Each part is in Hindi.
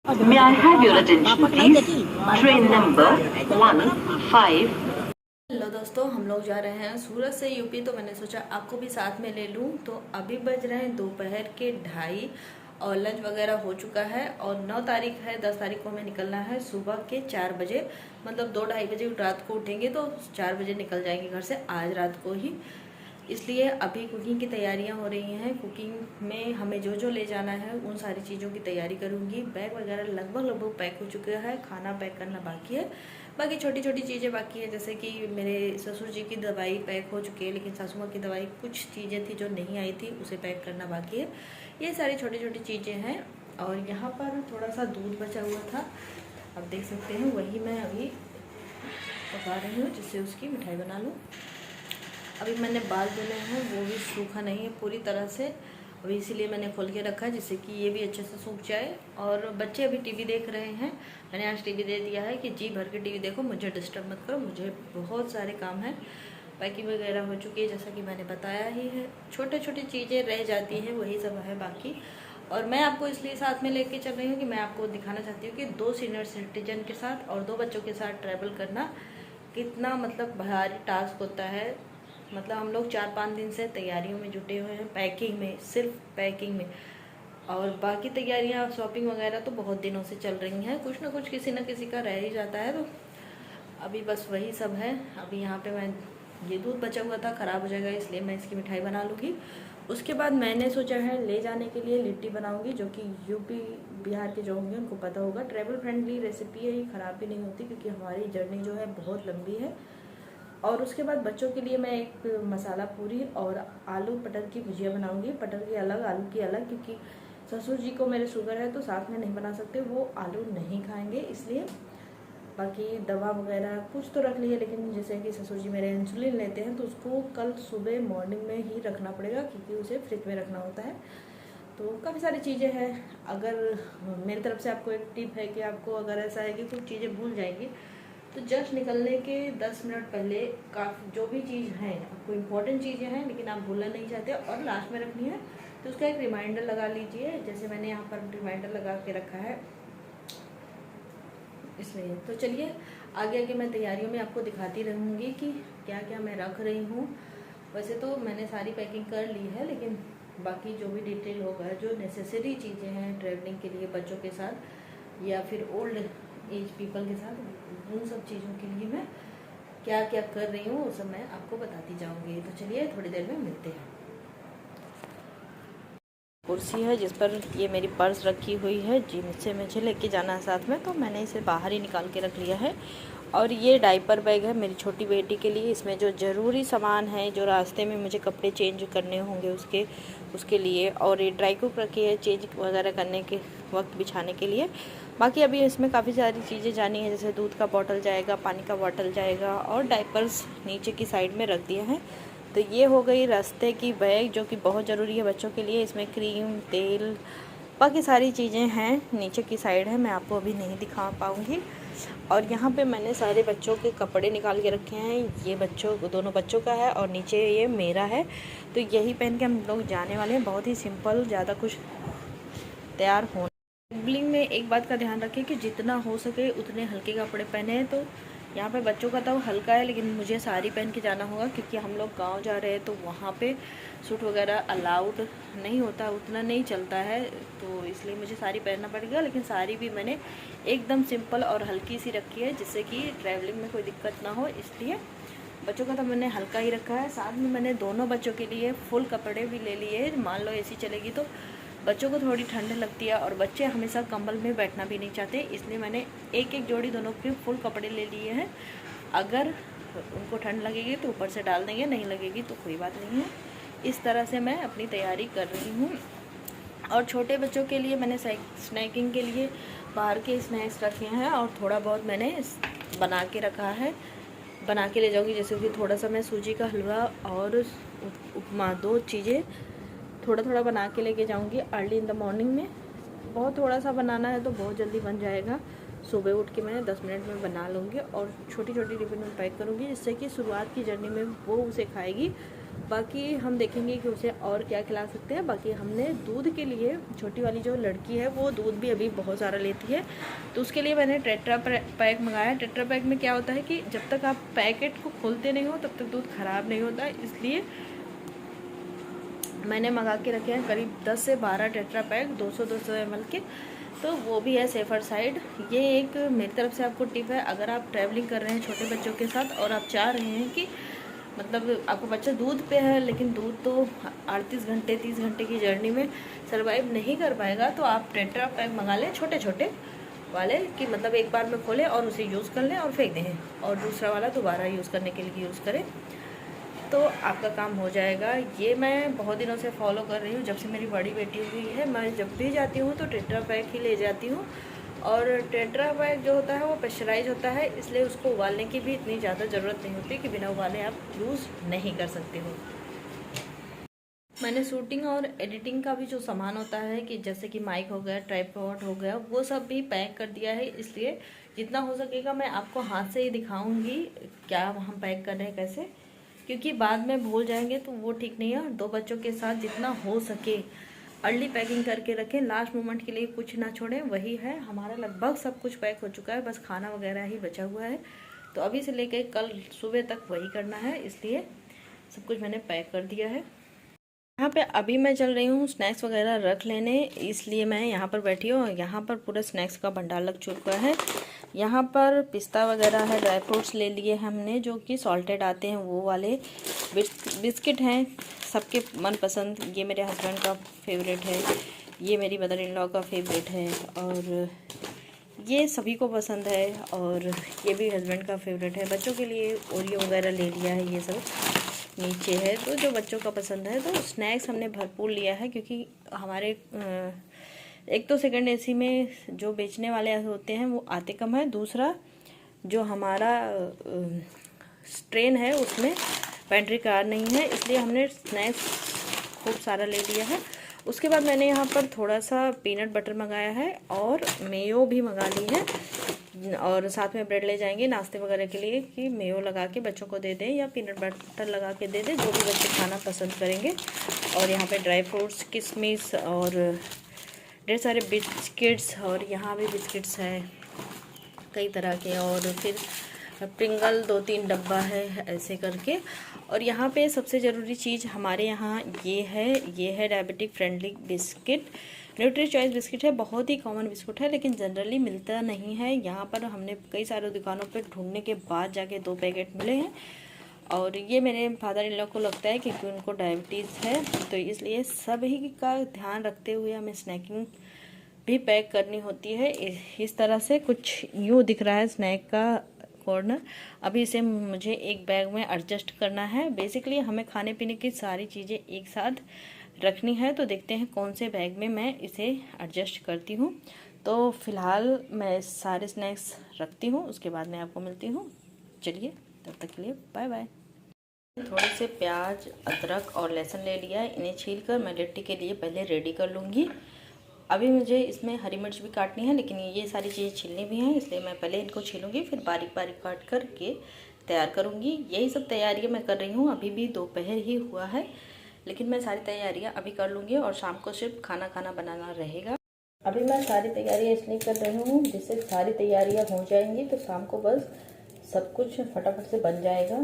May I have your attention, please? Train number 15। Hello दोस्तों, हम लोग जा रहे हैं सूरत से यूपी। तो मैंने सोचा आपको भी साथ में ले लूं। तो अभी बज रहे हैं दोपहर के 2:30 और लंच वगैरह हो चुका है। और 9 तारीख है, 10 तारीख को हमें निकलना है सुबह के 4 बजे। मतलब 2-2:30 बजे रात को उठेंगे तो 4 बजे निकल जाएंगे घर से, आज रात को ही। इसलिए अभी कुकिंग की तैयारियां हो रही हैं। कुकिंग में हमें जो जो ले जाना है उन सारी चीज़ों की तैयारी करूंगी। बैग वगैरह लगभग पैक हो चुका है, खाना पैक करना बाकी है। बाकी छोटी छोटी चीज़ें बाकी है, जैसे कि मेरे ससुर जी की दवाई पैक हो चुकी है, लेकिन सासू माँ की दवाई कुछ चीज़ें थी जो नहीं आई थी, उसे पैक करना बाकी है। ये सारी छोटी छोटी चीज़ें हैं। और यहाँ पर थोड़ा सा दूध बचा हुआ था, आप देख सकते हैं, वही मैं अभी पका रही हूँ जिससे उसकी मिठाई बना लूँ। अभी मैंने बाल धुले हैं, वो भी सूखा नहीं है पूरी तरह से, अभी इसीलिए मैंने खोल के रखा है जिससे कि ये भी अच्छे से सूख जाए। और बच्चे अभी टीवी देख रहे हैं। मैंने आज टीवी दे दिया है कि जी भर के टीवी देखो, मुझे डिस्टर्ब मत करो, मुझे बहुत सारे काम हैं। पैकिंग वगैरह हो चुकी है जैसा कि मैंने बताया ही है। छोटे छोटी चीज़ें रह जाती हैं, वही सब है बाकी। और मैं आपको इसलिए साथ में लेके चल रही हूँ कि मैं आपको दिखाना चाहती हूँ कि 2 सीनियर सिटीजन के साथ और 2 बच्चों के साथ ट्रैवल करना कितना मतलब भारी टास्क होता है। मतलब हम लोग 4-5 दिन से तैयारियों में जुटे हुए हैं, पैकिंग में, सिर्फ पैकिंग में। और बाकी तैयारियां शॉपिंग वगैरह तो बहुत दिनों से चल रही हैं, कुछ ना कुछ किसी न किसी का रह ही जाता है। तो अभी बस वही सब है। अभी यहाँ पे मैं, ये दूध बचा हुआ था, ख़राब हो जाएगा, इसलिए मैं इसकी मिठाई बना लूँगी। उसके बाद मैंने सोचा है ले जाने के लिए लिट्टी बनाऊँगी, जो कि यूपी बिहार के जो होंगे उनको पता होगा। ट्रैवल फ्रेंडली रेसिपी है, ये ख़राब भी नहीं होती क्योंकि हमारी जर्नी जो है बहुत लंबी है। और उसके बाद बच्चों के लिए मैं एक मसाला पूरी और आलू पटर की भुजिया बनाऊंगी। पटर की अलग, आलू की अलग, क्योंकि ससुर जी को मेरे शुगर है तो साथ में नहीं बना सकते, वो आलू नहीं खाएंगे इसलिए। बाकी दवा वगैरह कुछ तो रख ली है, लेकिन जैसे कि ससुर जी मेरे इंसुलिन लेते हैं तो उसको कल सुबह मॉर्निंग में ही रखना पड़ेगा, क्योंकि उसे फ्रिज में रखना होता है। तो काफ़ी सारी चीज़ें हैं। अगर मेरी तरफ से आपको एक टिप है कि आपको अगर ऐसा है कि कुछ चीज़ें भूल जाएंगी तो जस्ट निकलने के 10 मिनट पहले काफ़ी जो भी चीज़ है, आपको इम्पोर्टेंट चीज़ें हैं लेकिन आप भूलना नहीं चाहते और लास्ट में रखनी है, तो उसका एक रिमाइंडर लगा लीजिए। जैसे मैंने यहाँ पर रिमाइंडर लगा के रखा है इसलिए। तो चलिए आगे आगे मैं तैयारियों में आपको दिखाती रहूँगी कि क्या क्या मैं रख रही हूँ। वैसे तो मैंने सारी पैकिंग कर ली है, लेकिन बाकी जो भी डिटेल होगा, जो नेसेसरी चीज़ें हैं ट्रैवलिंग के लिए बच्चों के साथ या फिर ओल्ड एज पीपल के साथ, उन सब चीज़ों के लिए मैं क्या क्या कर रही हूँ वो सब मैं आपको बताती जाऊँगी। तो चलिए थोड़ी देर में मिलते हैं। कुर्सी है जिस पर ये मेरी पर्स रखी हुई है, जिनसे मुझे लेके जाना है साथ में, तो मैंने इसे बाहर ही निकाल के रख लिया है। और ये डायपर बैग है मेरी छोटी बेटी के लिए। इसमें जो ज़रूरी सामान है, जो रास्ते में मुझे कपड़े चेंज करने होंगे उसके लिए। और ये ड्राई कुक रखी है चेंज वगैरह करने के वक्त बिछाने के लिए। बाकी अभी इसमें काफ़ी सारी चीज़ें जानी है, जैसे दूध का बॉटल जाएगा, पानी का बॉटल जाएगा, और डायपर्स नीचे की साइड में रख दिए हैं। तो ये हो गई रास्ते की बैग, जो कि बहुत ज़रूरी है बच्चों के लिए। इसमें क्रीम, तेल, बाकी सारी चीज़ें हैं, नीचे की साइड है, मैं आपको अभी नहीं दिखा पाऊँगी। और यहाँ पे मैंने सारे बच्चों के कपड़े निकाल के रखे हैं। ये दोनों बच्चों का है और नीचे ये मेरा है। तो यही पहन के हम लोग जाने वाले हैं, बहुत ही सिंपल, ज़्यादा कुछ तैयार हो। ट्रैवलिंग में एक बात का ध्यान रखें कि जितना हो सके उतने हल्के कपड़े पहने। तो यहाँ पे बच्चों का तो हल्का है, लेकिन मुझे साड़ी पहन के जाना होगा क्योंकि हम लोग गांव जा रहे हैं, तो वहाँ पे सूट वगैरह अलाउड नहीं होता, उतना नहीं चलता है, तो इसलिए मुझे साड़ी पहनना पड़ेगा। लेकिन साड़ी भी मैंने एकदम सिंपल और हल्की सी रखी है जिससे कि ट्रैवलिंग में कोई दिक्कत ना हो, इसलिए। बच्चों का तो मैंने हल्का ही रखा है। साथ में मैंने दोनों बच्चों के लिए फुल कपड़े भी ले लिए। मान लो एसी चलेगी तो बच्चों को थोड़ी ठंड लगती है और बच्चे हमेशा कंबल में बैठना भी नहीं चाहते, इसलिए मैंने एक एक जोड़ी दोनों के फुल कपड़े ले लिए हैं। अगर उनको ठंड लगेगी तो ऊपर से डाल देंगे, नहीं लगेगी तो कोई बात नहीं है। इस तरह से मैं अपनी तैयारी कर रही हूँ। और छोटे बच्चों के लिए मैंने स्नैकिंग के लिए बाहर के स्नैक्स रखे हैं और थोड़ा बहुत मैंने बना के रखा है, बना के ले जाऊँगी। जैसे कि थोड़ा सा मैं सूजी का हलवा और उपमा, 2 चीज़ें थोड़ा थोड़ा बना के लेके जाऊंगी अर्ली इन द मॉर्निंग में। बहुत थोड़ा सा बनाना है तो बहुत जल्दी बन जाएगा। सुबह उठ के मैं 10 मिनट में बना लूँगी और छोटी छोटी टिफिन में पैक करूँगी, जिससे कि शुरुआत की जर्नी में वो उसे खाएगी बाकी हम देखेंगे कि उसे और क्या खिला सकते हैं। बाकी हमने दूध के लिए, छोटी वाली जो लड़की है वो दूध भी अभी बहुत सारा लेती है, तो उसके लिए मैंने टेट्रा पैक मंगाया। टेट्रा पैक में क्या होता है कि जब तक आप पैकेट को खोलते नहीं हो तब तक दूध ख़राब नहीं होता, इसलिए मैंने मंगा के रखे हैं करीब 10 से 12 टेट्रा पैक 200 ml के, तो वो भी है सेफ़र साइड। ये एक मेरी तरफ से आपको टिप है, अगर आप ट्रैवलिंग कर रहे हैं छोटे बच्चों के साथ और आप चाह रहे हैं कि मतलब आपका बच्चा दूध पे है लेकिन दूध तो 38 घंटे 30 घंटे की जर्नी में सर्वाइव नहीं कर पाएगा, तो आप टेट्रा पैक मंगा लें छोटे छोटे वाले, कि मतलब एक बार में खोलें और उसे यूज़ कर लें और फेंक दें, और दूसरा वाला दोबारा यूज़ करने के लिए यूज़ करें, तो आपका काम हो जाएगा। ये मैं बहुत दिनों से फॉलो कर रही हूँ, जब से मेरी बड़ी बेटी हुई है। मैं जब भी जाती हूँ तो टेट्रा पैक ही ले जाती हूँ, और टेट्रा पैक जो होता है वो प्रेशराइज होता है, इसलिए उसको उबालने की भी इतनी ज़्यादा ज़रूरत नहीं होती कि बिना उबाले आप यूज़ नहीं कर सकते हो। मैंने शूटिंग और एडिटिंग का भी जो सामान होता है, कि जैसे कि माइक हो गया, ट्राइपॉड हो गया, वो सब भी पैक कर दिया है, इसलिए जितना हो सकेगा मैं आपको हाथ से ही दिखाऊंगी क्या हम पैक कर रहे हैं कैसे, क्योंकि बाद में भूल जाएंगे तो वो ठीक नहीं है। 2 बच्चों के साथ जितना हो सके अर्ली पैकिंग करके रखें, लास्ट मोमेंट के लिए कुछ ना छोड़ें। वही है, हमारा लगभग सब कुछ पैक हो चुका है, बस खाना वगैरह ही बचा हुआ है, तो अभी से लेकर कल सुबह तक वही करना है, इसलिए सब कुछ मैंने पैक कर दिया है। यहाँ पे अभी मैं चल रही हूँ स्नैक्स वगैरह रख लेने, इसलिए मैं यहाँ पर बैठी हूँ। यहाँ पर पूरा स्नैक्स का भंडार लग चुका है। यहाँ पर पिस्ता वगैरह है, ड्राई फ्रूट्स ले लिए हमने जो कि सॉल्टेड आते हैं वो वाले। बिस्किट हैं सबके मनपसंद, ये मेरे हस्बैंड का फेवरेट है, ये मेरी मदर इन लॉ का फेवरेट है, और ये सभी को पसंद है, और ये भी हस्बैंड का फेवरेट है। बच्चों के लिए ओरियो वगैरह ले लिया है, ये सब नीचे है, तो जो बच्चों का पसंद है। तो स्नैक्स हमने भरपूर लिया है, क्योंकि हमारे एक तो सेकंड एसी में जो बेचने वाले होते हैं वो आते कम है, दूसरा जो हमारा ट्रेन है उसमें पेंट्री कार नहीं है, इसलिए हमने स्नैक्स खूब सारा ले लिया है। उसके बाद मैंने यहाँ पर थोड़ा सा पीनट बटर मंगाया है और मेयो भी मंगा ली है, और साथ में ब्रेड ले जाएंगे नाश्ते वगैरह के लिए, कि मेयो लगा के बच्चों को दे दें या पीनट बटर लगा के दे दें, जो भी बच्चे खाना पसंद करेंगे। और यहाँ पे ड्राई फ्रूट्स, किशमिश और ढेर सारे बिस्किट्स, और यहाँ भी बिस्किट्स हैं कई तरह के, और फिर प्रिंगल 2-3 डब्बा है ऐसे करके। और यहाँ पे सबसे ज़रूरी चीज़ हमारे यहाँ ये है diabetic friendly biscuit, nutri choice biscuit है। बहुत ही कॉमन बिस्कुट है, लेकिन जनरली मिलता नहीं है। यहाँ पर हमने कई सारे दुकानों पर ढूंढने के बाद जाके 2 पैकेट मिले हैं, और ये मेरे फादर इन लॉ को लगता है क्योंकि उनको डायबिटीज़ है, तो इसलिए सभी का ध्यान रखते हुए हमें स्नैकिंग भी पैक करनी होती है। इस तरह से कुछ यूँ दिख रहा है स्नैक का कॉर्नर। अभी इसे मुझे एक बैग में एडजस्ट करना है। बेसिकली हमें खाने पीने की सारी चीज़ें एक साथ रखनी है, तो देखते हैं कौन से बैग में मैं इसे एडजस्ट करती हूँ। तो फिलहाल मैं सारे स्नैक्स रखती हूँ, उसके बाद मैं आपको मिलती हूँ। चलिए, तब तक के लिए बाय बाय। थोड़े से प्याज, अदरक और लहसुन ले लिया है, इन्हें छीलकर मैं लिट्टी के लिए पहले रेडी कर लूँगी। अभी मुझे इसमें हरी मिर्च भी काटनी है, लेकिन ये सारी चीज़ें छीलनी भी हैं, इसलिए मैं पहले इनको छीलूँगी, फिर बारीक बारीक काट करके तैयार करूँगी। यही सब तैयारियाँ मैं कर रही हूँ। अभी भी दोपहर ही हुआ है, लेकिन मैं सारी तैयारियाँ अभी कर लूँगी, और शाम को सिर्फ खाना बनाना रहेगा। अभी मैं सारी तैयारियाँ इसलिए कर रही हूँ जिससे सारी तैयारियाँ हो जाएंगी, तो शाम को बस सब कुछ फटाफट से बन जाएगा।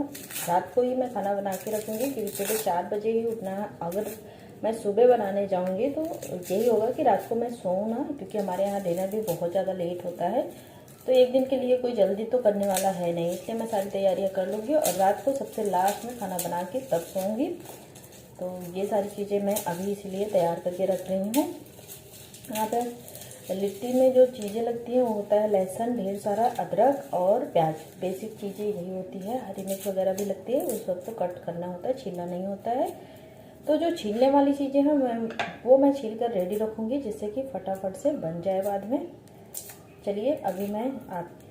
रात को ही मैं खाना बना के रखूँगी, क्योंकि सुबह 4 बजे ही उठना है। अगर मैं सुबह बनाने जाऊँगी तो यही होगा कि रात को मैं सोऊँ ना, क्योंकि हमारे यहाँ डिनर भी बहुत ज़्यादा लेट होता है, तो एक दिन के लिए कोई जल्दी तो करने वाला है नहीं, इसलिए मैं सारी तैयारियाँ कर लूँगी और रात को सबसे लास्ट में खाना बना के तब सोऊँगी। तो ये सारी चीज़ें मैं अभी इसीलिए तैयार करके रख रही हूँ। यहाँ पर लिट्टी में जो चीज़ें लगती हैं वो होता है लहसुन, ढेर सारा अदरक और प्याज। बेसिक चीज़ें यही होती है। हरी मिर्च वगैरह भी लगती है, उस वक्त तो कट करना होता है, छीलना नहीं होता है। तो जो छीलने वाली चीज़ें हैं मैं छील कर रेडी रखूँगी, जिससे कि फटाफट से बन जाए बाद में। चलिए, अभी मैं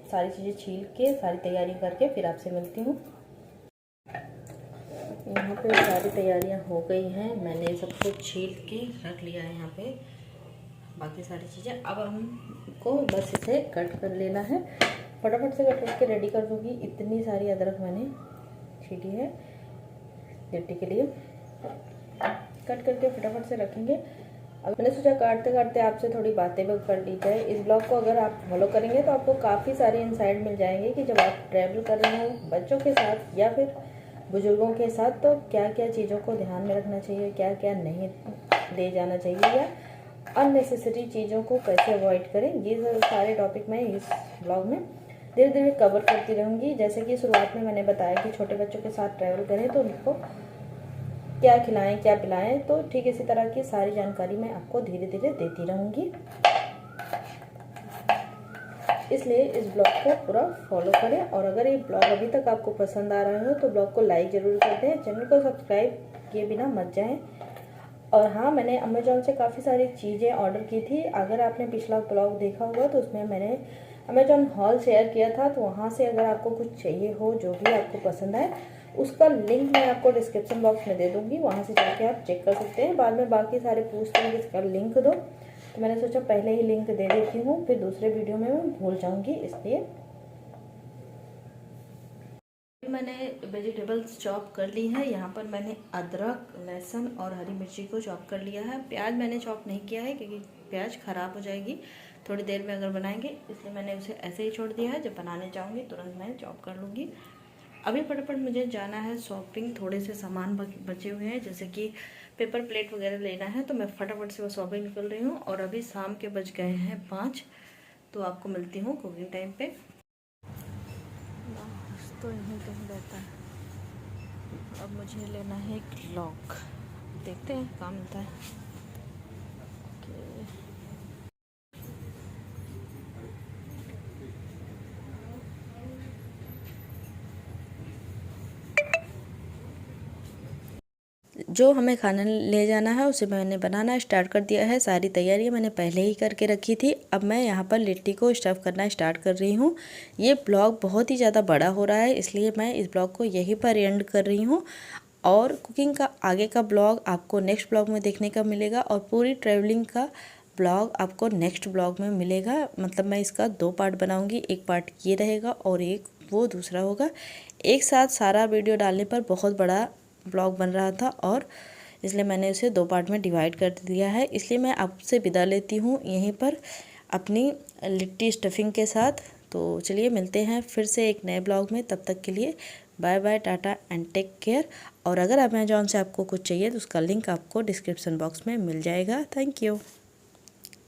सारी चीज़ें छील के सारी तैयारी करके फिर आपसे मिलती हूँ। यहाँ पे सारी तैयारियाँ हो गई हैं, मैंने सब कुछ छील के रख लिया है यहाँ पे बाकी सारी चीज़ें। अब हमको बस इसे कट कर लेना है, फटाफट से कट करके रेडी कर दूँगी। इतनी सारी अदरक मैंने छीली है, लिट्टी के लिए कट करके फटाफट से रखेंगे। अब मैंने सोचा काटते काटते आपसे थोड़ी बातें भी कर ली जाए। इस ब्लॉग को अगर आप फॉलो करेंगे तो आपको काफ़ी सारे इंसाइट मिल जाएंगे कि जब आप ट्रैवल कर रहे हो बच्चों के साथ या फिर बुजुर्गों के साथ, तो क्या क्या चीज़ों को ध्यान में रखना चाहिए, क्या क्या नहीं ले जाना चाहिए, या अननेसेसरी चीज़ों को कैसे अवॉइड करें। ये सारे टॉपिक मैं इस ब्लॉग में धीरे धीरे कवर करती रहूँगी। जैसे कि शुरुआत में मैंने बताया कि छोटे बच्चों के साथ ट्रैवल करें तो उनको क्या खिलाएं क्या पिलाएं, तो ठीक इसी तरह की सारी जानकारी मैं आपको धीरे धीरे देती रहूँगी। इसलिए इस ब्लॉग को पूरा फॉलो करें। और अगर ये ब्लॉग अभी तक आपको पसंद आ रहा हो तो ब्लॉग को लाइक ज़रूर कर दें, चैनल को सब्सक्राइब किए बिना मत जाएं। और हाँ, मैंने अमेजोन से काफ़ी सारी चीज़ें ऑर्डर की थी। अगर आपने पिछला ब्लॉग देखा होगा तो उसमें मैंने अमेजोन हॉल शेयर किया था, तो वहाँ से अगर आपको कुछ चाहिए हो जो भी आपको पसंद आए उसका लिंक मैं आपको डिस्क्रिप्शन बॉक्स में दे दूँगी, वहाँ से जाके आप चेक कर सकते हैं। बाद में बाकी सारे पूछते हैं कि इसका लिंक दो, तो मैंने सोचा पहले ही लिंक दे देती हूँ, फिर दूसरे वीडियो में मैं भूल जाऊँगी। इसलिए मैंने वेजिटेबल्स चॉप कर ली है। यहाँ पर मैंने अदरक, लहसुन और हरी मिर्ची को चॉप कर लिया है। प्याज मैंने चॉप नहीं किया है क्योंकि प्याज ख़राब हो जाएगी थोड़ी देर में अगर बनाएंगे, इसलिए मैंने उसे ऐसे ही छोड़ दिया है। जब बनाने जाऊँगी तुरंत मैं चॉप कर लूँगी। अभी फटाफट मुझे जाना है शॉपिंग, थोड़े से सामान बचे हुए हैं जैसे कि पेपर प्लेट वगैरह लेना है, तो मैं फटाफट से वो शॉपिंग निकल रही हूँ। और अभी शाम के बज गए हैं 5, तो आपको मिलती हूँ कुकिंग टाइम पे। तो यहीं कहीं रहता है। अब मुझे लेना है एक लॉक, देखते हैं कहाँ मिलता है। जो हमें खाना ले जाना है उसे मैंने बनाना स्टार्ट कर दिया है। सारी तैयारियां मैंने पहले ही करके रखी थी। अब मैं यहाँ पर लिट्टी को स्टफ़ करना स्टार्ट कर रही हूँ। ये ब्लॉग बहुत ही ज़्यादा बड़ा हो रहा है, इसलिए मैं इस ब्लॉग को यहीं पर एंड कर रही हूँ। और कुकिंग का आगे का ब्लॉग आपको नेक्स्ट ब्लॉग में देखने का मिलेगा, और पूरी ट्रैवलिंग का ब्लॉग आपको नेक्स्ट ब्लॉग में मिलेगा। मतलब मैं इसका 2 पार्ट बनाऊँगी, एक पार्ट ये रहेगा और एक वो दूसरा होगा। एक साथ सारा वीडियो डालने पर बहुत बड़ा ब्लॉग बन रहा था, और इसलिए मैंने उसे 2 पार्ट में डिवाइड कर दिया है। इसलिए मैं आपसे विदा लेती हूँ यहीं पर अपनी लिट्टी स्टफिंग के साथ। तो चलिए मिलते हैं फिर से एक नए ब्लॉग में। तब तक के लिए bye bye, tata and take care. और अगर अमेजोन से आपको कुछ चाहिए तो उसका लिंक आपको डिस्क्रिप्शन बॉक्स में मिल जाएगा। Thank you.